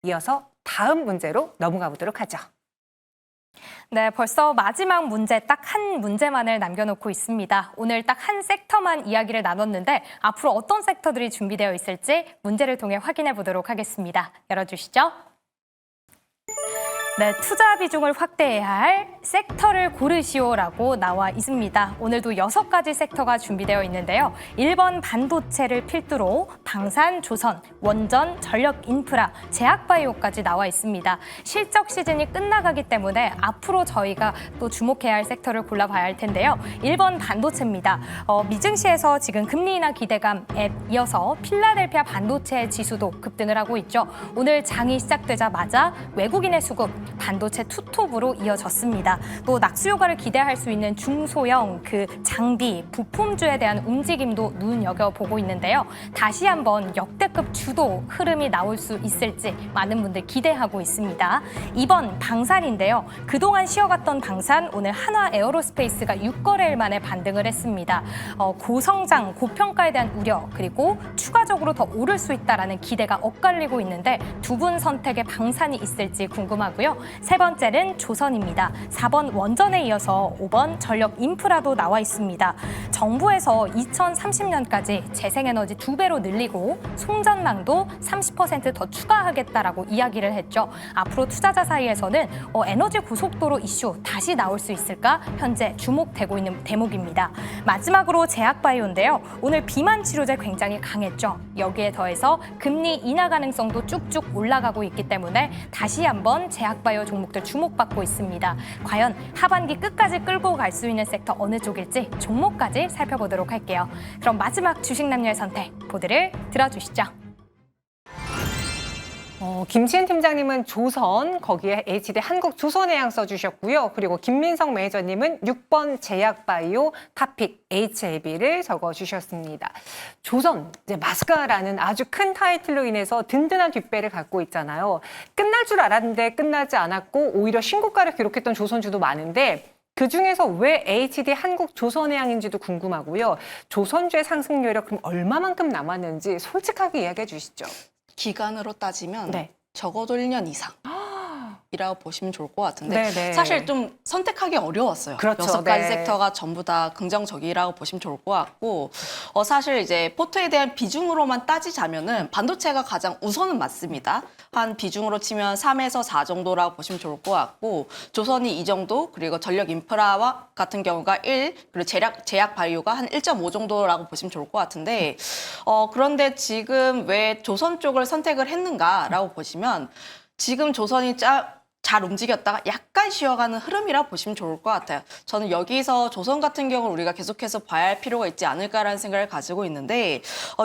이어서 다음 문제로 넘어가 보도록 하죠. 네, 벌써 마지막 문제 딱 한 문제만을 남겨놓고 있습니다. 오늘 딱 한 섹터만 이야기를 나눴는데 앞으로 어떤 섹터들이 준비되어 있을지 문제를 통해 확인해 보도록 하겠습니다. 열어주시죠. 네, 투자 비중을 확대해야 할 섹터를 고르시오라고 나와 있습니다. 오늘도 6가지 섹터가 준비되어 있는데요. 1번 반도체를 필두로 방산, 조선, 원전, 전력 인프라, 제약바이오까지 나와 있습니다. 실적 시즌이 끝나가기 때문에 앞으로 저희가 또 주목해야 할 섹터를 골라봐야 할 텐데요. 1번 반도체입니다. 미증시에서 지금 금리 인하 기대감에 이어서 필라델피아 반도체 지수도 급등을 하고 있죠. 오늘 장이 시작되자마자 외국인의 수급, 반도체 투톱으로 이어졌습니다. 또 낙수 효과를 기대할 수 있는 중소형 장비, 부품주에 대한 움직임도 눈여겨보고 있는데요. 다시 한번 역대급 주도 흐름이 나올 수 있을지 많은 분들 기대하고 있습니다. 2번 방산인데요. 그동안 쉬어갔던 방산, 오늘 한화 에어로스페이스가 6거래일 만에 반등을 했습니다. 고성장, 고평가에 대한 우려, 그리고 추가적으로 더 오를 수 있다라는 기대가 엇갈리고 있는데 두 분 선택에 방산이 있을지 궁금하고요. 세 번째는 조선입니다. 4번 원전에 이어서 5번 전력 인프라도 나와 있습니다. 정부에서 2030년까지 재생에너지 2배로 늘리고 송전망도 30% 더 추가하겠다라고 이야기를 했죠. 앞으로 투자자 사이에서는 에너지 고속도로 이슈 다시 나올 수 있을까 현재 주목되고 있는 대목입니다. 마지막으로 제약바이오인데요. 오늘 비만 치료제 굉장히 강했죠. 여기에 더해서 금리 인하 가능성도 쭉쭉 올라가고 있기 때문에 다시 한번 제약바이오 종목들 주목받고 있습니다. 과연 하반기 끝까지 끌고 갈 수 있는 섹터 어느 쪽일지 종목까지 살펴보도록 할게요. 그럼 마지막 주식 남녀의 선택 보드를 들어주시죠. 김시은 팀장님은 조선, 거기에 HD 한국조선해양 써주셨고요. 그리고 김민성 매니저님은 6번 제약바이오, 탑픽 HLB를 적어주셨습니다. 조선, 이제 마스카라는 아주 큰 타이틀로 인해서 든든한 뒷배를 갖고 있잖아요. 끝날 줄 알았는데 끝나지 않았고 오히려 신고가를 기록했던 조선주도 많은데 그중에서 왜 HD 한국조선해양인지도 궁금하고요. 조선주의 상승 여력 그럼 얼마만큼 남았는지 솔직하게 이야기해 주시죠. 기간으로 따지면 네. 적어도 1년 이상이라고 보시면 좋을 것 같은데 네네. 사실 좀 선택하기 어려웠어요. 그렇죠. 6가지 네. 섹터가 전부 다 긍정적이라고 보시면 좋을 것 같고 사실 이제 포트에 대한 비중으로만 따지자면은 반도체가 가장 우선은 맞습니다. 한 비중으로 치면 3에서 4 정도라고 보시면 좋을 것 같고 조선이 이 정도 그리고 전력 인프라와 같은 경우가 1 그리고 제약 바이오가 한 1.5 정도라고 보시면 좋을 것 같은데 그런데 지금 왜 조선 쪽을 선택을 했는가라고 보시면 지금 조선이 잘 움직였다가 약간 쉬어가는 흐름이라 보시면 좋을 것 같아요. 저는 여기서 조선 같은 경우를 우리가 계속해서 봐야 할 필요가 있지 않을까라는 생각을 가지고 있는데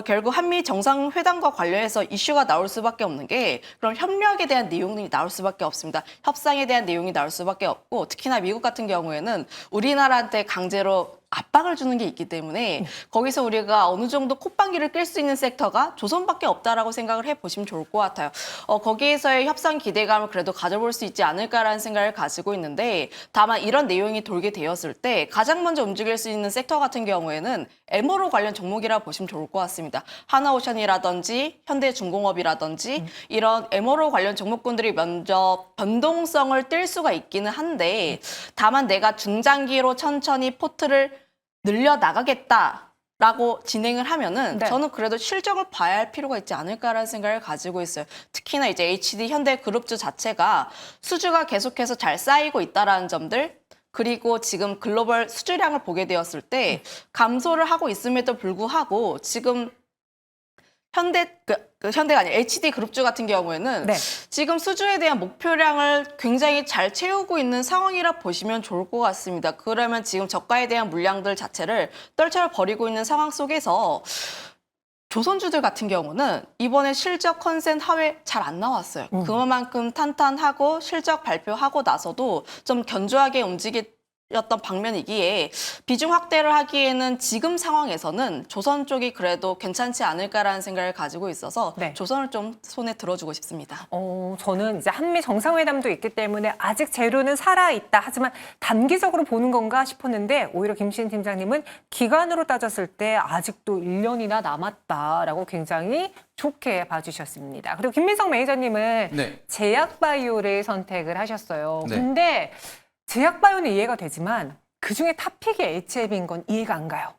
결국 한미 정상회담과 관련해서 이슈가 나올 수밖에 없는 게 그럼 협력에 대한 내용이 나올 수밖에 없습니다. 협상에 대한 내용이 나올 수밖에 없고 특히나 미국 같은 경우에는 우리나라한테 강제로 압박을 주는 게 있기 때문에 거기서 우리가 어느 정도 콧방귀를 낄 수 있는 섹터가 조선밖에 없다라고 생각을 해보시면 좋을 것 같아요. 거기에서의 협상 기대감을 그래도 가져볼 수 있지 않을까라는 생각을 가지고 있는데 다만 이런 내용이 돌게 되었을 때 가장 먼저 움직일 수 있는 섹터 같은 경우에는 MRO 관련 종목이라 보시면 좋을 것 같습니다. 하나오션이라든지 현대중공업이라든지 이런 MRO 관련 종목군들이 먼저 변동성을 띨 수가 있기는 한데 다만 내가 중장기로 천천히 포트를 늘려나가겠다라고 진행을 하면은 네. 저는 그래도 실적을 봐야 할 필요가 있지 않을까라는 생각을 가지고 있어요. 특히나 이제 HD 현대그룹주 자체가 수주가 계속해서 잘 쌓이고 있다라는 점들 그리고 지금 글로벌 수주량을 보게 되었을 때 감소를 하고 있음에도 불구하고 지금 현대가 아니라 HD 그룹주 같은 경우에는 네. 지금 수주에 대한 목표량을 굉장히 잘 채우고 있는 상황이라 보시면 좋을 것 같습니다. 그러면 지금 저가에 대한 물량들 자체를 떨쳐져 버리고 있는 상황 속에서 조선주들 같은 경우는 이번에 실적 컨센 하회 잘 안 나왔어요. 그만큼 탄탄하고 실적 발표하고 나서도 좀 견조하게 였던 방면이기에 비중 확대를 하기에는 지금 상황에서는 조선 쪽이 그래도 괜찮지 않을까라는 생각을 가지고 있어서 네. 조선을 좀 손에 들어주고 싶습니다. 저는 이제 한미 정상회담도 있기 때문에 아직 재료는 살아있다. 하지만 단기적으로 보는 건가 싶었는데 오히려 김시인 팀장님은 기간으로 따졌을 때 아직도 1년이나 남았다라고 굉장히 좋게 봐주셨습니다. 그리고 김민석 매니저님은 네. 제약바이오를 선택을 하셨어요. 네. 근데 제약바이오는 이해가 되지만 그중에 탑픽이 HLB인 건 이해가 안 가요.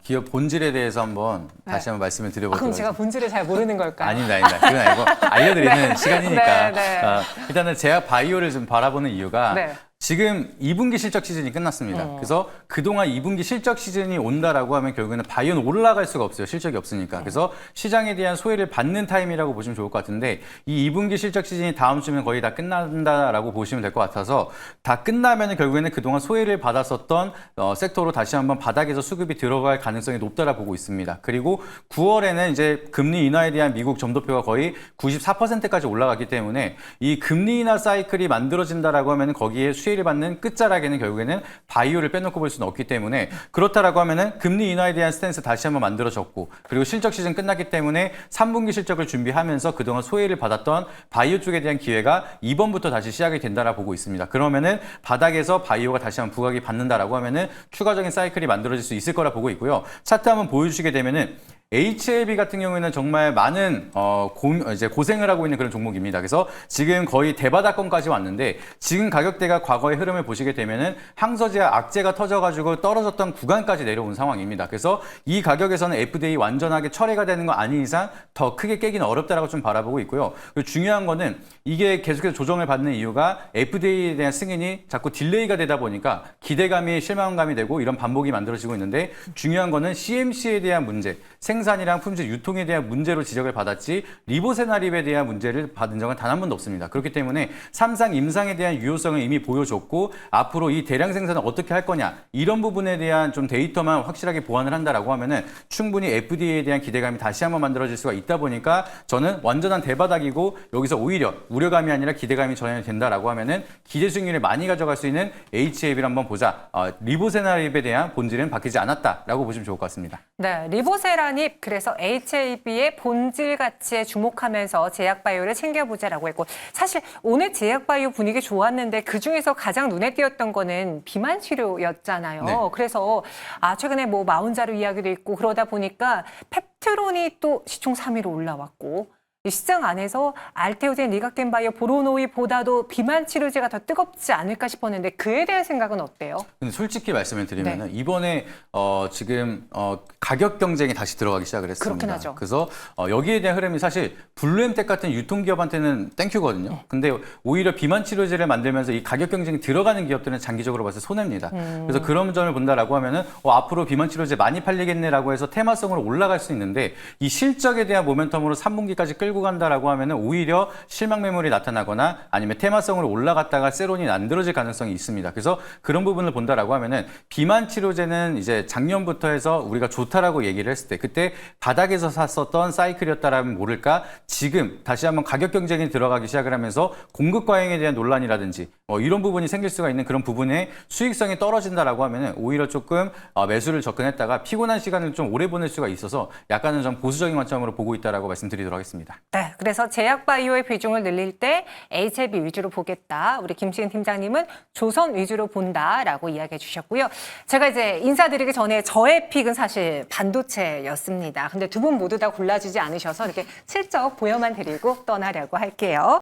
기업 본질에 대해서 한번 네. 다시 한번 말씀을 그럼 드려보도록 제가 본질을 잘 모르는 걸까요? 아닙니다. 그건 아니고 알려드리는 시간이니까. 네, 네. 일단은 제약 바이오를 좀 바라보는 이유가 네. 지금 2분기 실적 시즌이 끝났습니다. 그래서 그동안 2분기 실적 시즌이 온다라고 하면 결국에는 바이오는 올라갈 수가 없어요. 실적이 없으니까. 그래서 시장에 대한 소외를 받는 타임이라고 보시면 좋을 것 같은데 이 2분기 실적 시즌이 다음 주면 거의 다 끝난다라고 보시면 될 것 같아서 다 끝나면 결국에는 그동안 소외를 받았었던 섹터로 다시 한번 바닥에서 수급이 들어갈 가능성이 높다라 보고 있습니다. 그리고 9월에는 이제 금리 인하에 대한 미국 점도표가 거의 94%까지 올라갔기 때문에 이 금리 인하 사이클이 만들어진다라고 하면 거기에 수혜를 받는 끝자락에는 결국에는 바이오를 빼놓고 볼 수는 없기 때문에 그렇다라고 하면은 금리 인하에 대한 스탠스 다시 한번 만들어졌고 그리고 실적 시즌 끝났기 때문에 3분기 실적을 준비하면서 그동안 소외를 받았던 바이오 쪽에 대한 기회가 이번부터 다시 시작이 된다라 보고 있습니다. 그러면은 바닥에서 바이오가 다시 한번 부각이 받는다라고 하면은 추가적인 사이클이 만들어질 수 있을 거라 보고 있고요. 차트 한번 보여주시게 되면은 HLB 같은 경우에는 정말 많은 이제 고생을 하고 있는 그런 종목입니다. 그래서 지금 거의 대바닥권까지 왔는데 지금 가격대가 과거의 흐름을 보시게 되면은 항서제와 악재가 터져가지고 떨어졌던 구간까지 내려온 상황입니다. 그래서 이 가격에서는 FDA 완전하게 철회가 되는 거 아닌 이상 더 크게 깨기는 어렵다라고 좀 바라보고 있고요. 그리고 중요한 거는 이게 계속해서 조정을 받는 이유가 FDA에 대한 승인이 자꾸 딜레이가 되다 보니까 기대감이 실망감이 되고 이런 반복이 만들어지고 있는데 중요한 거는 CMC에 대한 문제, 생산이랑 품질 유통에 대한 문제로 지적을 받았지 리보세나립에 대한 문제를 받은 적은 단 한 번도 없습니다. 그렇기 때문에 삼상 임상에 대한 유효성을 이미 보여줬고 앞으로 이 대량 생산을 어떻게 할 거냐 이런 부분에 대한 좀 데이터만 확실하게 보완을 한다라고 하면은 충분히 FDA에 대한 기대감이 다시 한번 만들어질 수가 있다 보니까 저는 완전한 대바닥이고 여기서 오히려 우려감이 아니라 기대감이 전환이 된다라고 하면은 기대 수익률을 많이 가져갈 수 있는 HAB를 한번 보자. 리보세나립에 대한 본질은 바뀌지 않았다라고 보시면 좋을 것 같습니다. 네, 리보세라닙 그래서 HAB의 본질 가치에 주목하면서 제약바이오를 챙겨보자라고 했고 사실 오늘 제약바이오 분위기 좋았는데 그중에서 가장 눈에 띄었던 거는 비만 치료였잖아요. 네. 그래서 최근에 뭐 마운자루 이야기도 있고 그러다 보니까 펩트론이 또 시총 3위로 올라왔고 이 시장 안에서 알테오젠, 리각겐 바이오, 보로노이보다도 비만 치료제가 더 뜨겁지 않을까 싶었는데 그에 대한 생각은 어때요? 근데 솔직히 말씀을 드리면은 네. 이번에 지금 가격 경쟁이 다시 들어가기 시작을 했습니다. 그렇긴 하죠. 그래서 여기에 대한 흐름이 사실 블루엠텍 같은 유통기업한테는 땡큐거든요. 근데 오히려 비만 치료제를 만들면서 이 가격 경쟁이 들어가는 기업들은 장기적으로 봐서 손해입니다. 그래서 그런 점을 본다라고 하면은 앞으로 비만 치료제 많이 팔리겠네라고 해서 테마성으로 올라갈 수 있는데 이 실적에 대한 모멘텀으로 3분기까지 끌고 간다라고 하면은 오히려 실망 매물이 나타나거나 아니면 테마성으로 올라갔다가 세론이 안 들어질 가능성이 있습니다. 그래서 그런 부분을 본다라고 하면은 비만 치료제는 이제 작년부터 해서 우리가 좋다라고 얘기를 했을 때 그때 바닥에서 샀었던 사이클이었다라면 모를까 지금 다시 한번 가격 경쟁이 들어가기 시작을 하면서 공급 과잉에 대한 논란이라든지 이런 부분이 생길 수가 있는 그런 부분에 수익성이 떨어진다라고 하면은 오히려 조금 매수를 접근했다가 피곤한 시간을 좀 오래 보낼 수가 있어서 약간은 좀 보수적인 관점으로 보고 있다라고 말씀드리도록 하겠습니다. 네, 그래서 제약바이오의 비중을 늘릴 때 HLB 위주로 보겠다. 우리 김시은 팀장님은 조선 위주로 본다라고 이야기해 주셨고요. 제가 이제 인사드리기 전에 저의 픽은 사실 반도체였습니다. 근데 두 분 모두 다 골라주지 않으셔서 이렇게 슬쩍 보여만 드리고 떠나려고 할게요.